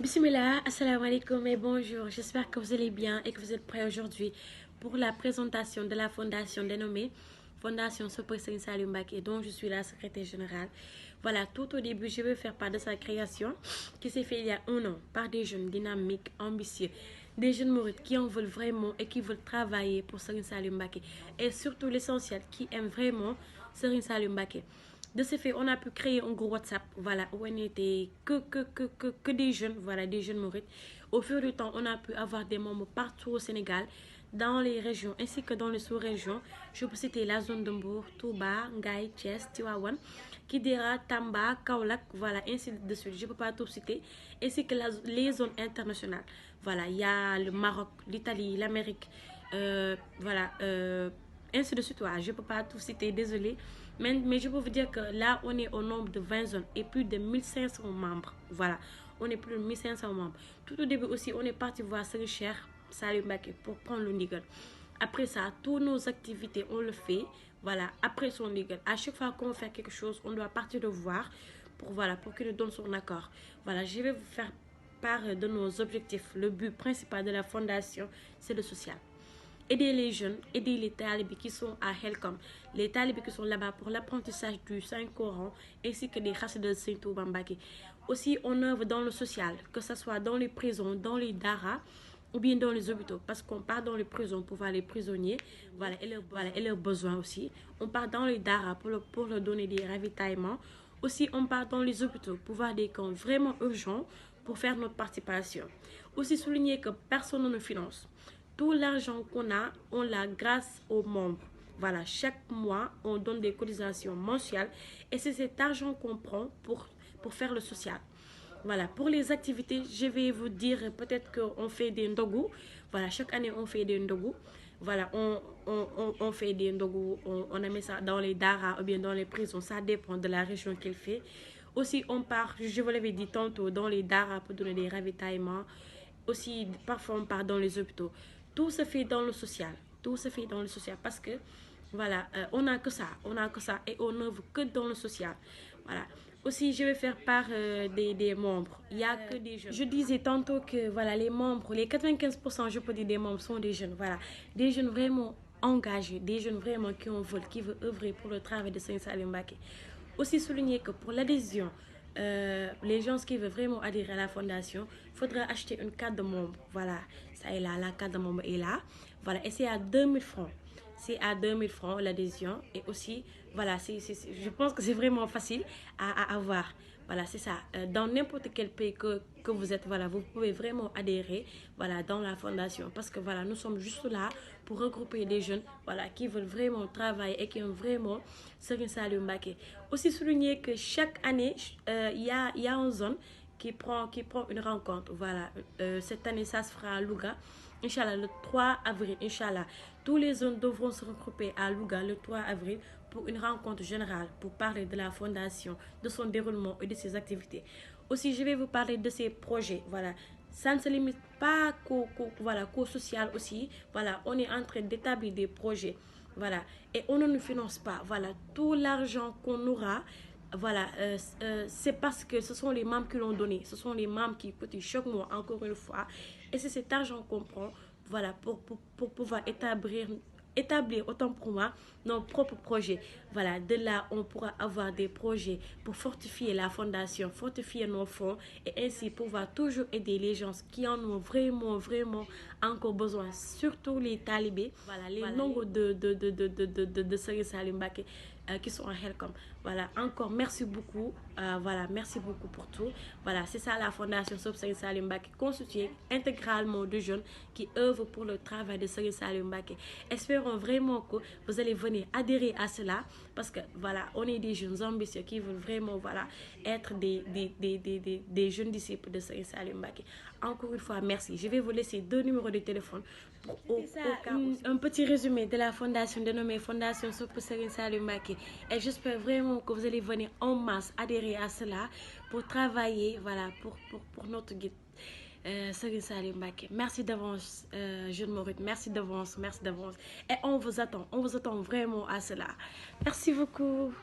Bismillah, assalamu alaikum et bonjour. J'espère que vous allez bien et que vous êtes prêts aujourd'hui pour la présentation de la fondation dénommée Fondation Sopo Serigne Saliou Mbacké, dont je suis la secrétaire générale. Voilà, tout au début, je vais faire part de sa création qui s'est faite il y a un an par des jeunes dynamiques, ambitieux, des jeunes mourides qui en veulent vraiment et qui veulent travailler pour Serigne Saliou Mbacké. Et surtout l'essentiel, qui aiment vraiment Serigne Saliou Mbacké. De ce fait, on a pu créer un groupe WhatsApp, voilà, où on était que des jeunes, voilà, des jeunes mourides. Au fur du temps, on a pu avoir des membres partout au Sénégal, dans les régions ainsi que dans les sous-régions. Je peux citer la zone de Mbour, Touba, Ngaye, Thiès, Tivaouane, Kidira, Tamba, Kaolack, voilà, ainsi de suite. Je ne peux pas tout citer, ainsi que les zones internationales. Voilà, il y a le Maroc, l'Italie, l'Amérique, voilà, ainsi de suite. Voilà, je ne peux pas tout citer, désolé. Mais je peux vous dire que là, on est au nombre de 20 zones et plus de 1500 membres. Voilà, on est plus de 1500 membres. Tout au début aussi, on est parti voir Serigne Cheikh Saliou Mbacké pour prendre le ndigal. Après ça, toutes nos activités, on le fait, voilà, après son ndigal. À chaque fois qu'on fait quelque chose, on doit partir le voir pour qu'il nous donne son accord. Voilà, je vais vous faire part de nos objectifs. Le but principal de la fondation, c'est le social. Aider les jeunes, aider les talibés qui sont à Helcom, les talibés qui sont là-bas pour l'apprentissage du Saint-Coran ainsi que des khassid de Serigne Touba Mbacké. Aussi, on œuvre dans le social, que ce soit dans les prisons, dans les daras ou bien dans les hôpitaux, parce qu'on part dans les prisons pour voir les prisonniers, voilà, et leurs besoins aussi. On part dans les daras pour leur donner des ravitaillements. Aussi, on part dans les hôpitaux pour voir des camps vraiment urgents pour faire notre participation. Aussi, souligner que personne ne nous finance. Tout l'argent qu'on a, on l'a grâce aux membres. Voilà, chaque mois, on donne des cotisations mensuelles et c'est cet argent qu'on prend pour faire le social. Voilà, pour les activités, je vais vous dire peut-être qu'on fait des ndogu. Voilà, chaque année, on fait des ndogu. Voilà, on fait des ndogu, on met ça dans les daras ou bien dans les prisons. Ça dépend de la région qu'il fait. Aussi, on part, je vous l'avais dit tantôt, dans les daras pour donner des ravitaillements. Aussi, parfois, on part dans les hôpitaux. Tout se fait dans le social. Tout se fait dans le social parce que, voilà, on n'a que ça. On n'a que ça et on n'œuvre que dans le social. Voilà. Aussi, je vais faire part des membres. Il n'y a que des jeunes. Je disais tantôt que, voilà, les membres, les 95%, je peux dire, des membres sont des jeunes. Voilà. Des jeunes vraiment engagés, des jeunes vraiment qui veulent œuvrer pour le travail de Serigne Saliou Mbacké. Aussi souligner que pour l'adhésion, les gens qui veulent vraiment adhérer à la fondation, il faudra acheter une carte de membre. Voilà, ça est là, la carte de membre est là. Voilà, et c'est à 2000 francs. C'est à 2000 francs l'adhésion. Et aussi, voilà, je pense que c'est vraiment facile à avoir. Voilà, c'est ça. Dans n'importe quel pays que vous êtes, voilà, vous pouvez vraiment adhérer, voilà, dans la fondation. Parce que, voilà, nous sommes juste là pour regrouper des jeunes, voilà, qui veulent vraiment travailler et qui ont vraiment Serigne Saliou Mbacké. Aussi souligner que chaque année, il y a une zone qui prend une rencontre. Voilà, cette année, ça se fera à Louga. Inch'Allah, le 3 avril, Inch'Allah, tous les zones devront se regrouper à Louga le 3 avril pour une rencontre générale pour parler de la fondation, de son déroulement et de ses activités. Aussi, je vais vous parler de ses projets. Voilà, ça ne se limite pas qu'au social aussi. Voilà, on est en train d'établir des projets. Voilà, et on ne nous finance pas. Voilà, tout l'argent qu'on aura, voilà, c'est parce que ce sont les membres qui l'ont donné. Ce sont les membres qui coûtent chaque mois, encore une fois. Et c'est cet argent qu'on prend, voilà, pour pouvoir établir, autant pour moi, nos propres projets. Voilà, de là, on pourra avoir des projets pour fortifier la fondation, fortifier nos fonds et ainsi pouvoir toujours aider les gens qui en ont vraiment encore besoin, surtout les talibés, voilà, les ndongo de Serigne Saliou Mbacké qui sont en Helcom. Voilà, encore merci beaucoup. Voilà, merci beaucoup pour tout. Voilà, c'est ça la fondation Sopo Serigne Saliou Mbacké, constituée intégralement de jeunes qui œuvrent pour le travail de Serigne Saliou Mbacké. Espérons vraiment que vous allez venir adhérer à cela parce que, voilà, on est des jeunes ambitieux qui veulent vraiment, voilà, être des jeunes disciples de Serigne Saliou Mbacké. Encore une fois, merci. Je vais vous laisser 2 numéros de téléphone pour un petit résumé de la fondation dénommée Fondation Sopo Serigne Saliou Mbacké. Et j'espère vraiment que vous allez venir en masse adhérer à cela pour travailler, voilà, pour notre guide. Serigne Saliou Mbacké. Merci d'avance, jeune Mouride. Merci d'avance. Et on vous attend vraiment à cela. Merci beaucoup.